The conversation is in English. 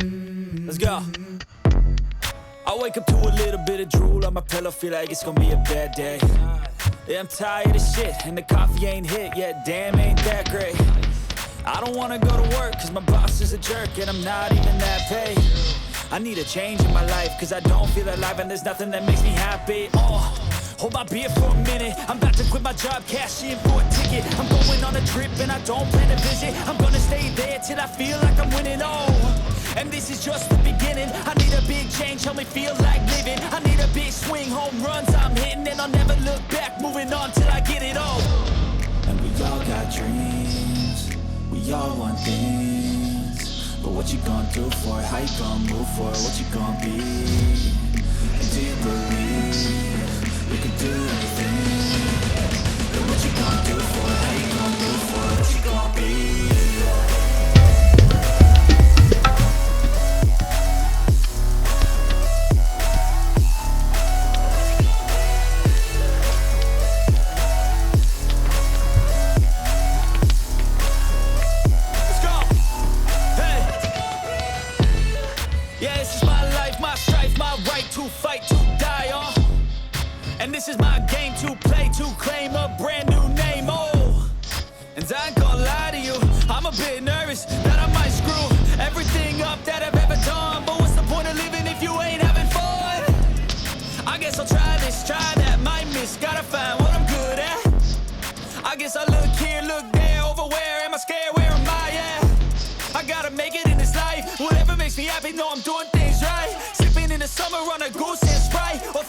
Let's go. I wake up to a little bit of drool on my pillow, feel like it's gonna be a bad day. Yeah, I'm tired of shit, and the coffee ain't hit yet, damn ain't that great. I don't wanna go to work, cause my boss is a jerk, and I'm not even that paid. I need a change in my life, cause I don't feel alive, and there's nothing that makes me happy. Hold my beer for a minute, I'm about to quit my job, cash in for a ticket. I'm going on a trip and I don't plan to visit. I'm gonna stay there till I feel like I'm winning, and this is just the beginning. I need a big change, help me feel like living. I need a big swing, home runs I'm hitting, and I'll never look back, moving on till I get it all. And we all got dreams, we all want things, but what you gonna do for it? How you gonna move for it? What you gonna be? And do you believe you can do anything? But what you gonna do for it? How you gonna move for it? What you gonna be? And this is my game to play, to claim a brand new name, And I ain't gonna lie to you, I'm a bit nervous that I might screw everything up that I've ever done. But what's the point of living if you ain't having fun? I guess I'll try this, try that, might miss, gotta find what I'm good at. I guess I look here, look there, over where am I scared, where am I at? I gotta make it in this life, whatever makes me happy, know I'm doing things right. Sipping in the summer on a goose and Sprite, or